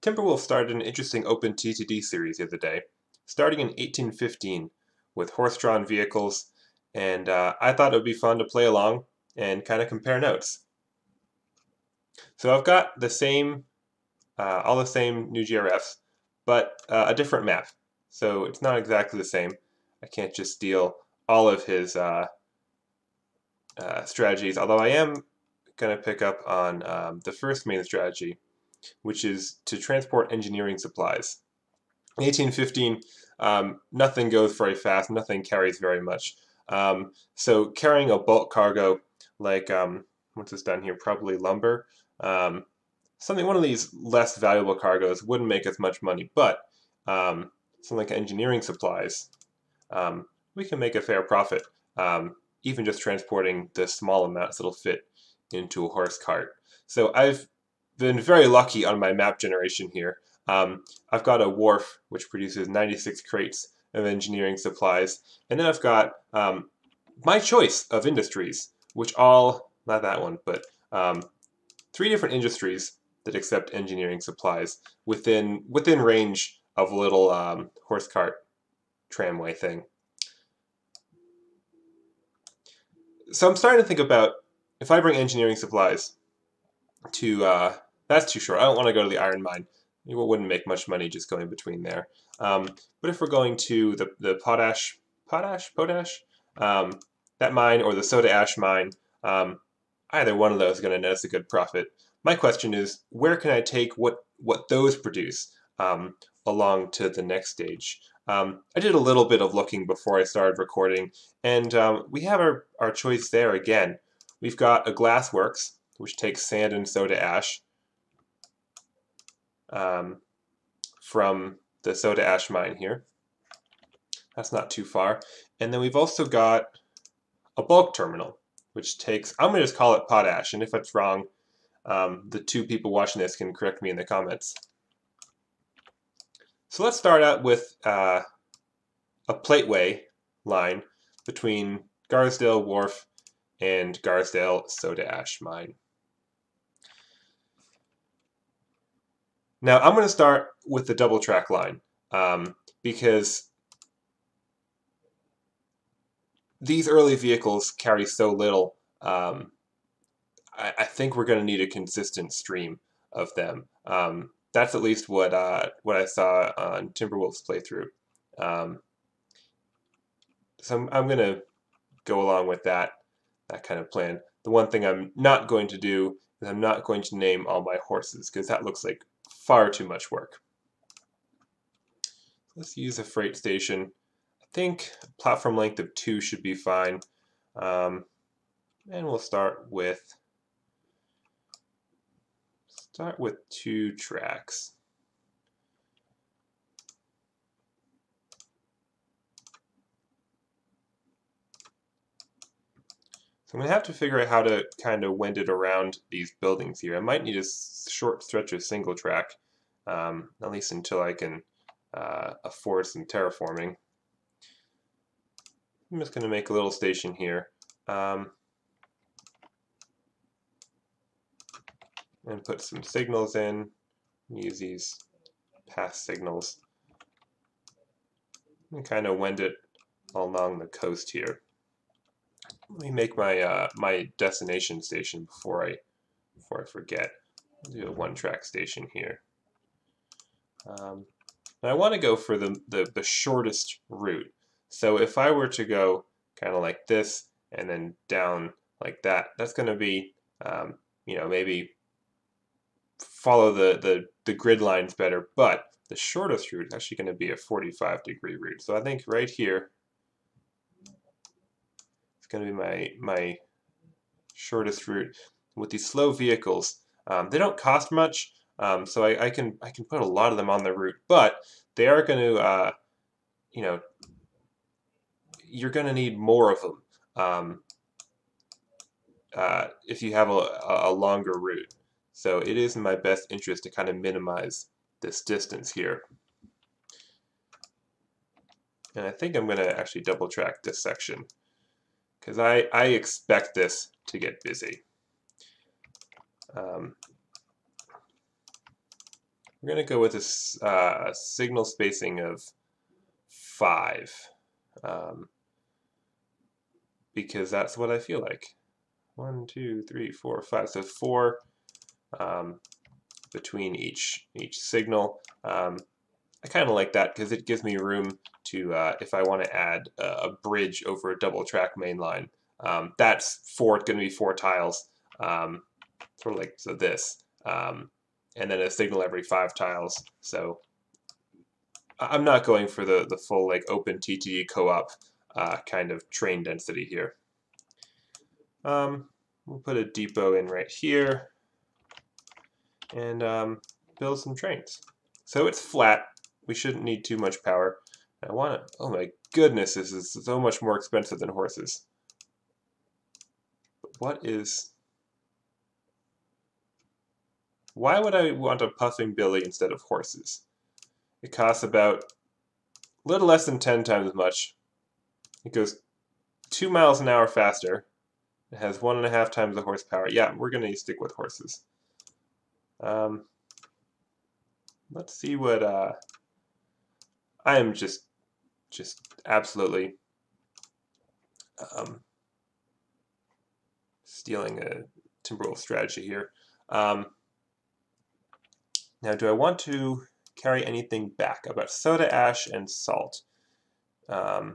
Timberwolf started an interesting OpenTTD series the other day, starting in 1815 with horse-drawn vehicles, and I thought it would be fun to play along and kind of compare notes. So I've got the same, all the same new GRFs, but a different map. So it's not exactly the same. I can't just steal all of his strategies, although I am going to pick up on the first main strategy, which is to transport engineering supplies. In 1815, nothing goes very fast, nothing carries very much. So carrying a bulk cargo like, what's this down here, probably lumber, one of these less valuable cargoes wouldn't make as much money, but something like engineering supplies, we can make a fair profit, even just transporting the small amounts that'll fit into a horse cart. So I've been very lucky on my map generation here. I've got a wharf which produces 96 crates of engineering supplies, and then I've got my choice of industries, which all, not that one, but 3 different industries that accept engineering supplies within range of a little horse cart tramway thing. So I'm starting to think about, if I bring engineering supplies to, that's too short. I don't want to go to the iron mine. It wouldn't make much money just going between there. But if we're going to the potash, that mine, or the soda ash mine, either one of those is going to net us a good profit. My question is, where can I take what those produce along to the next stage? I did a little bit of looking before I started recording, and we have our choice there again. We've got a glassworks, which takes sand and soda ash from the soda ash mine here. That's not too far. And then we've also got a bulk terminal, which takes, I'm going to just call it potash, and if it's wrong, the 2 people watching this can correct me in the comments. So let's start out with a plateway line between Garsdale Wharf and Garsdale Soda Ash Mine. Now I'm going to start with the double track line because these early vehicles carry so little. I think we're going to need a consistent stream of them. That's at least what I saw on Timberwolf's playthrough. So I'm going to go along with that kind of plan. The one thing I'm not going to do is I'm not going to name all my horses, because that looks like far too much work. Let's use a freight station. I think a platform length of 2 should be fine. And we'll start with 2 tracks. So I'm going to have to figure out how to kind of wend it around these buildings here. I might need a short stretch of single track, at least until I can afford some terraforming. I'm just going to make a little station here. And put some signals in. Use these path signals. And kind of wend it along the coast here. Let me make my my destination station before I forget. I'll do a 1-track station here. And I want to go for the shortest route. So if I were to go kind of like this and then down like that, that's going to be, you know, maybe follow the grid lines better. But the shortest route is actually going to be a 45-degree route. So I think right here, it's going to be my shortest route. With these slow vehicles, they don't cost much, so I can put a lot of them on the route, but they are going to, you know, you're going to need more of them if you have a longer route. So it is in my best interest to kind of minimize this distance here. And I think I'm going to actually double track this section, because I expect this to get busy. We're going to go with a signal spacing of 5, because that's what I feel like. 1, 2, 3, 4, 5. So 4 between each signal. I kind of like that because it gives me room to, if I want to add a bridge over a double track main line. That's going to be 4 tiles, sort of like so this, and then a signal every 5 tiles. So I'm not going for the full like OpenTTD co-op kind of train density here. We'll put a depot in right here and build some trains. So it's flat. We shouldn't need too much power. I want to, oh my goodness, this is so much more expensive than horses. But why would I want a puffing billy instead of horses? It costs about a little less than 10 times as much. It goes 2 miles an hour faster. It has 1.5 times the horsepower. Yeah, we're going to stick with horses. Let's see what I am just absolutely stealing a Timberwolf strategy here. Now, do I want to carry anything back? I've got soda ash and salt. Do I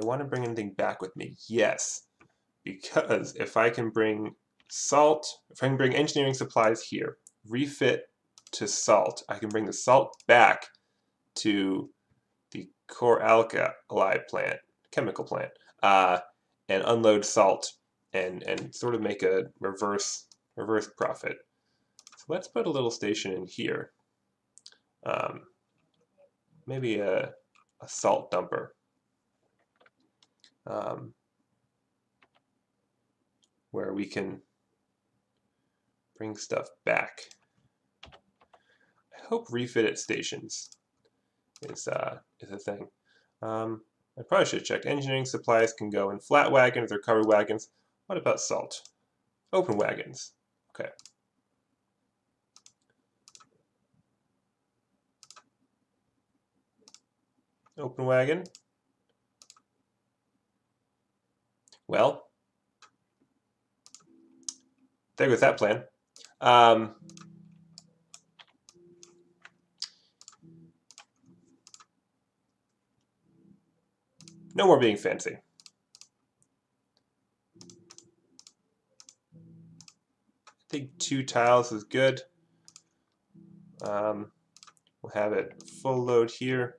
want to bring anything back with me? Yes, because if I can bring salt, if I can bring engineering supplies here, refit to salt, I can bring the salt back to the core alkali plant, chemical plant, and unload salt and sort of make a reverse profit. So let's put a little station in here. Maybe a salt dumper. Where we can bring stuff back. I hope refit at stations is a thing. I probably should have checked. Engineering supplies can go in flat wagons or covered wagons. What about salt? Open wagons. Okay. Open wagon. Well, there goes that plan. No more being fancy. I think 2 tiles is good. We'll have it full load here,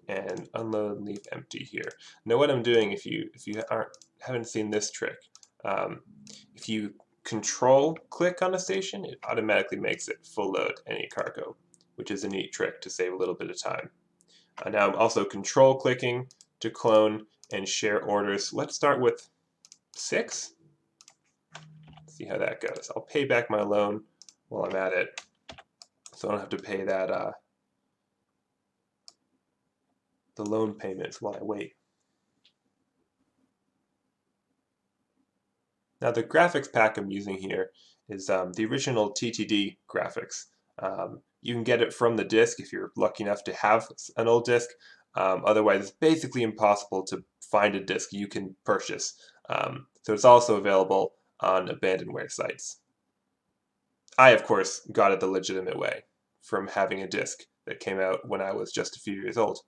and unload and leave empty here. Now what I'm doing, if you haven't seen this trick, if you control click on a station, it automatically makes it full load any cargo, which is a neat trick to save a little bit of time. Now I'm also control clicking to clone and share orders. Let's start with 6. See how that goes. I'll pay back my loan while I'm at it, so I don't have to pay that the loan payments while I wait. Now the graphics pack I'm using here is the original TTD graphics. You can get it from the disk if you're lucky enough to have an old disk. Otherwise, it's basically impossible to find a disk you can purchase. So it's also available on abandonware sites. I, of course, got it the legitimate way, from having a disk that came out when I was just a few years old.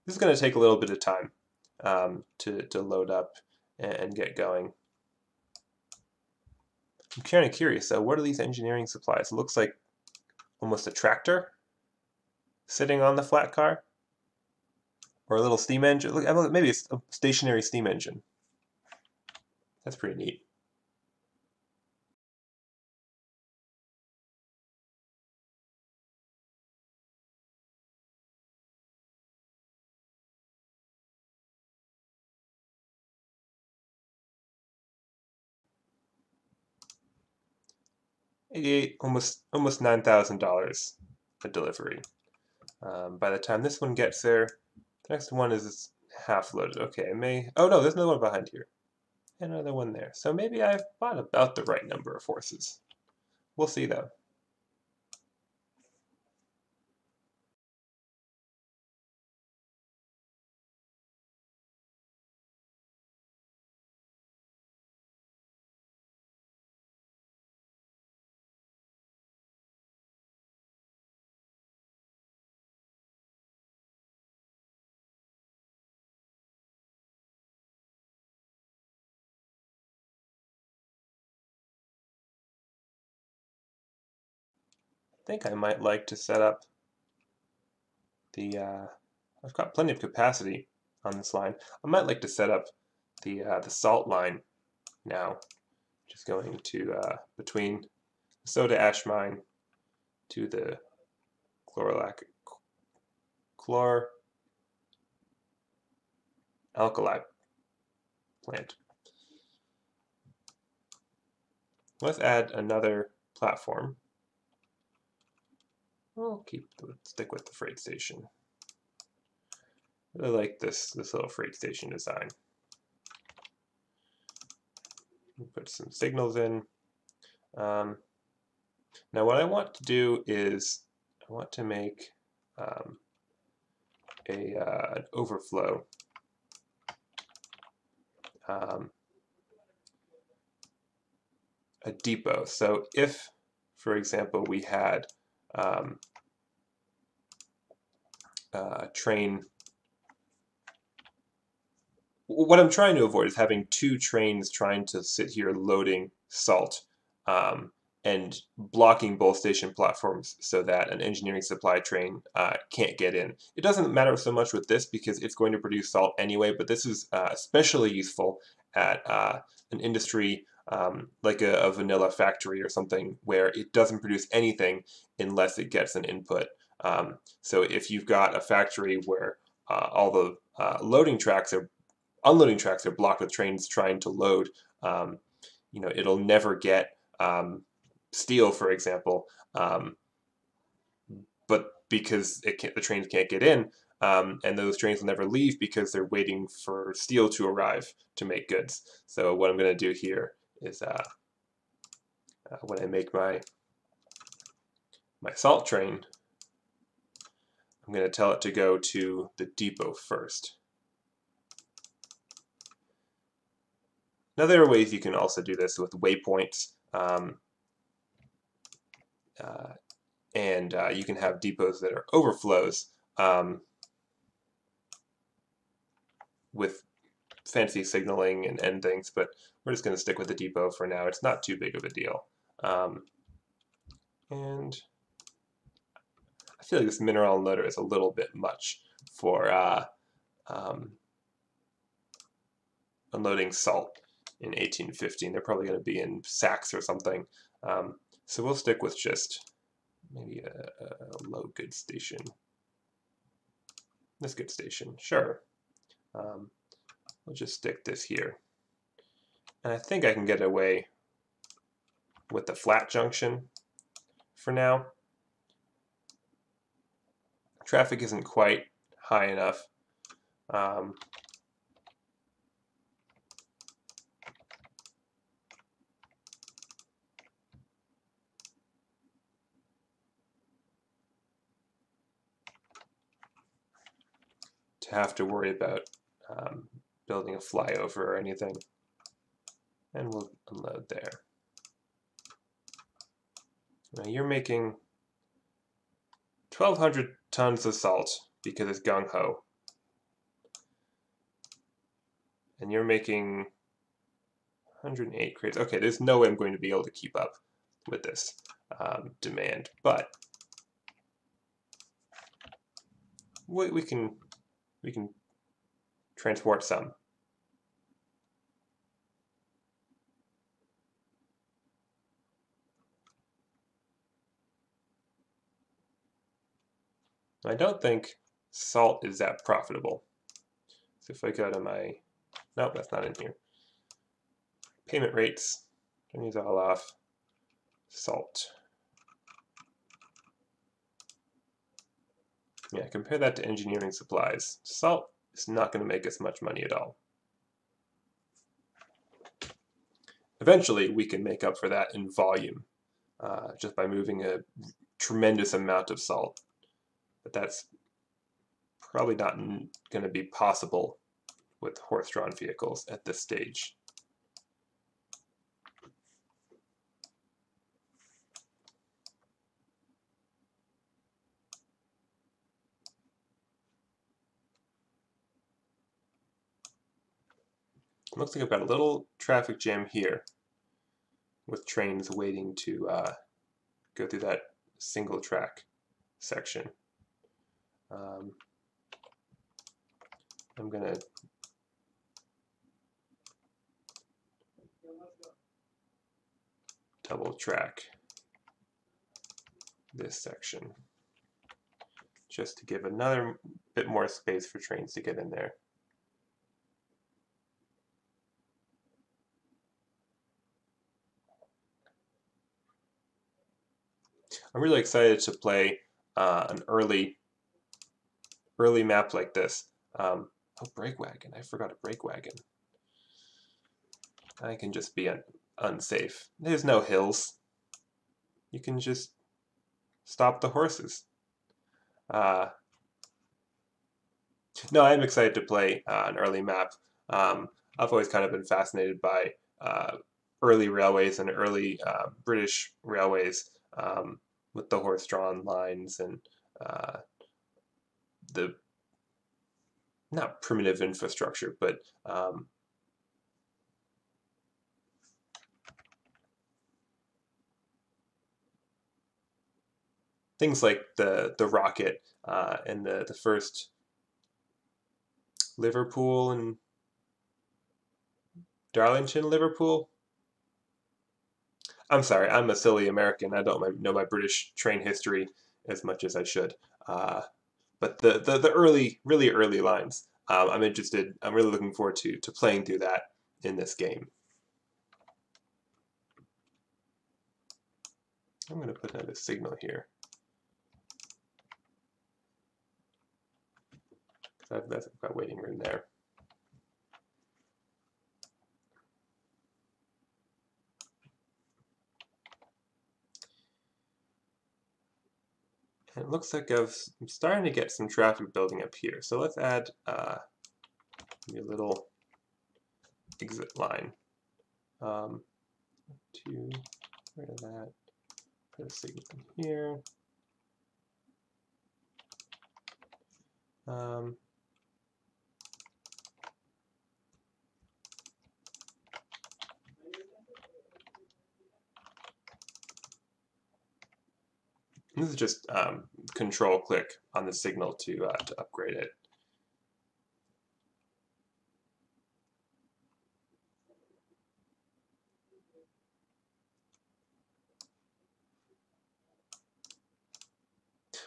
This is going to take a little bit of time to load up and get going. I'm kind of curious, though, what are these engineering supplies? It looks like almost a tractor sitting on the flat car, or a little steam engine. Look, maybe it's a stationary steam engine. That's pretty neat. $88, almost $9,000 a delivery. By the time this one gets there, the next one is half loaded. Okay, I may. Oh no, there's another one behind here. and another one there. So maybe I've bought about the right number of horses. We'll see though. I think I might like to set up the, I've got plenty of capacity on this line. I might like to set up the salt line now, just going to between the soda ash mine to the chlor-alkali plant. Let's add another platform. We'll stick with the freight station. I really like this little freight station design. We'll put some signals in. Now what I want to do is I want to make an overflow a depot. So if, for example, we had a train, what I'm trying to avoid is having two trains trying to sit here loading salt and blocking both station platforms so that an engineering supply train can't get in. It doesn't matter so much with this because it's going to produce salt anyway, but this is especially useful at an industry like a vanilla factory or something where it doesn't produce anything unless it gets an input. So if you've got a factory where all the unloading tracks are blocked with trains trying to load, it'll never get steel, for example, but because the trains can't get in, and those trains will never leave because they're waiting for steel to arrive to make goods. So what I'm going to do here is when I make my salt train, I'm going to tell it to go to the depot first. Now there are ways you can also do this with waypoints, and you can have depots that are overflows with fancy signaling and things, but we're just going to stick with the depot for now. It's not too big of a deal. And I feel like this mineral unloader is a little bit much for unloading salt in 1815. They're probably going to be in sacks or something. So we'll stick with just maybe a low goods station. This goods station, sure. We'll just stick this here. And I think I can get away with the flat junction for now. Traffic isn't quite high enough. To have to worry about building a flyover or anything. And we'll unload there. Now you're making 1,200 tons of salt because it's gung-ho. And you're making 108 crates. Okay, there's no way I'm going to be able to keep up with this demand, but we can transport some. I don't think salt is that profitable. So if I go to my, nope, that's not in here. Payment rates, turn these all off. Salt. Yeah, compare that to engineering supplies. Salt is not going to make us much money at all. eventually we can make up for that in volume just by moving a tremendous amount of salt. But that's probably not going to be possible with horse-drawn vehicles at this stage. Looks like I've got a little traffic jam here with trains waiting to go through that single track section. I'm going to double track this section just to give another bit more space for trains to get in there. I'm really excited to play an early map like this. Oh, brake wagon. I forgot a brake wagon. I can just be unsafe. There's no hills. You can just stop the horses. No, I'm excited to play an early map. I've always kind of been fascinated by early railways and early British railways with the horse-drawn lines and the not primitive infrastructure, but things like the rocket and the first Liverpool and Darlington, Liverpool. I'm sorry, I'm a silly American. I don't know my British train history as much as I should. But the early, really early lines, I'm interested. I'm really looking forward to playing through that in this game. I'm going to put another signal here. I've got waiting room there. And it looks like I'm starting to get some traffic building up here. So let's add a little exit line. To rid of that, put a signal in here. This is just control click on the signal to upgrade it.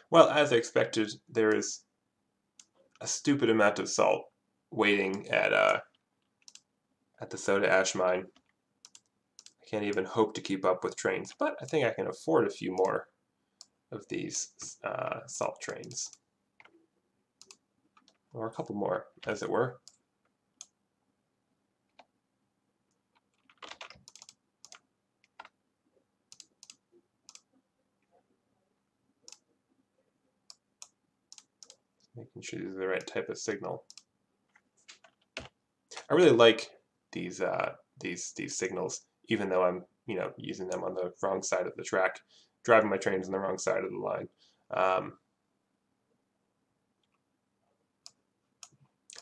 Well, as I expected, there is a stupid amount of salt waiting at the soda ash mine. I can't even hope to keep up with trains, but I think I can afford a few more of these salt trains. Or a couple more, as it were. Making sure these are the right type of signal. I really like these signals, even though I'm using them on the wrong side of the track, driving my trains on the wrong side of the line.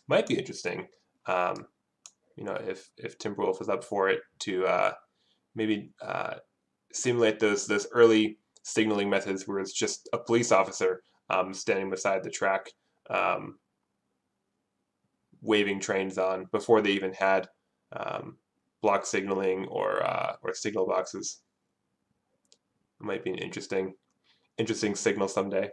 Might be interesting, if Timberwolf is up for it, to maybe simulate those early signaling methods where it's just a police officer standing beside the track, waving trains on before they even had block signaling or signal boxes. It might be an interesting signal someday.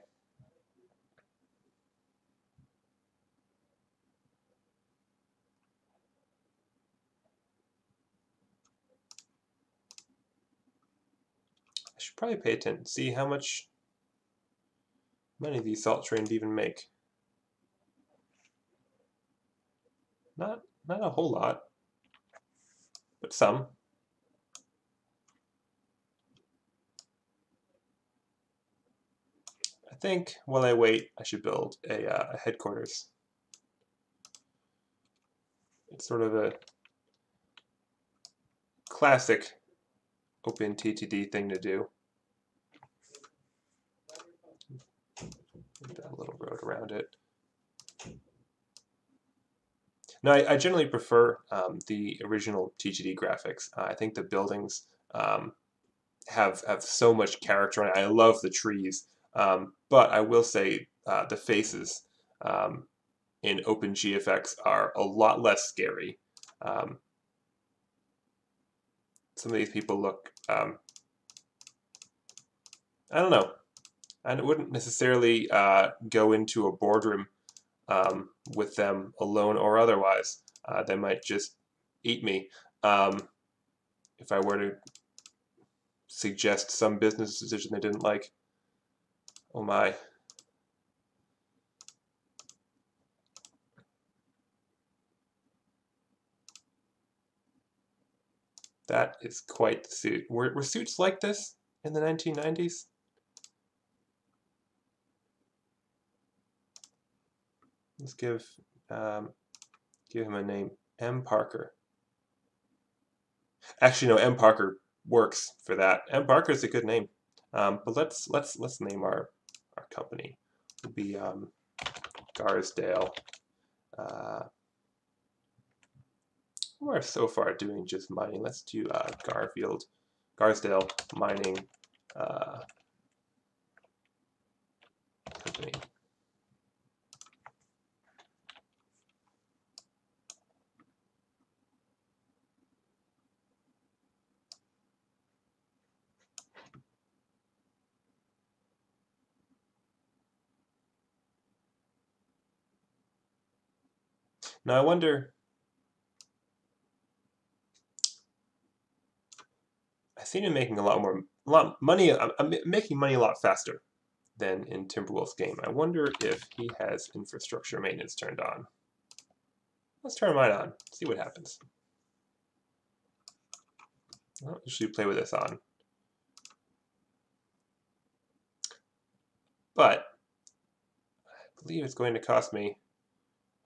I should probably pay attention, see how much money these salt trains even make. Not a whole lot, but some. think while I wait, I should build a headquarters. It's sort of a classic OpenTTD thing to do. A little road around it. Now, I generally prefer the original TTD graphics. I think the buildings have so much character, and I love the trees. But I will say the faces in OpenGFX are a lot less scary. Some of these people look, I don't know. I wouldn't necessarily go into a boardroom with them alone or otherwise. They might just eat me if I were to suggest some business decision they didn't like. Oh my. That is quite the suit. Were suits like this in the 1990s? Let's give him a name. M. Parker. Actually, no. M. Parker works for that. M. Parker is a good name. But let's name our company. It'll be Garsdale. We're so far doing just mining. Let's do Garsdale Mining Company. Now I wonder, I seem to be making a lot money. I'm making money a lot faster than in Timberwolf's game. I wonder if he has infrastructure maintenance turned on. Let's turn mine on, see what happens. I don't usually play with this on. But I believe it's going to cost me a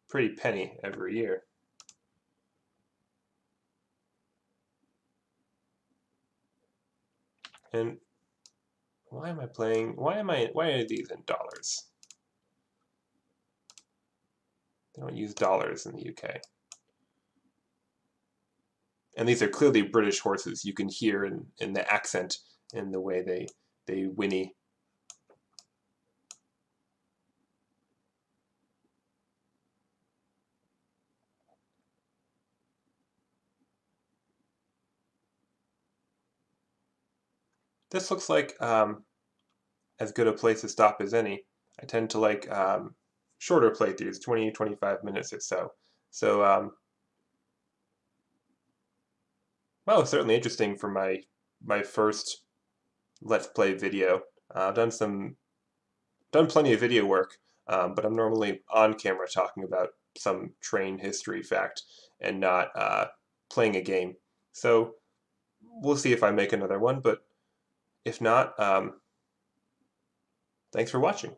pretty penny every year. And why am I playing? Why are these in dollars? They don't use dollars in the UK. And these are clearly British horses. You can hear in the accent, in the way they whinny. This looks like as good a place to stop as any. I tend to like shorter playthroughs, 20-25 minutes or so. So, well, it's certainly interesting for my first Let's Play video. I've done plenty of video work, but I'm normally on camera talking about some train history fact and not playing a game. So we'll see if I make another one, but if not, thanks for watching.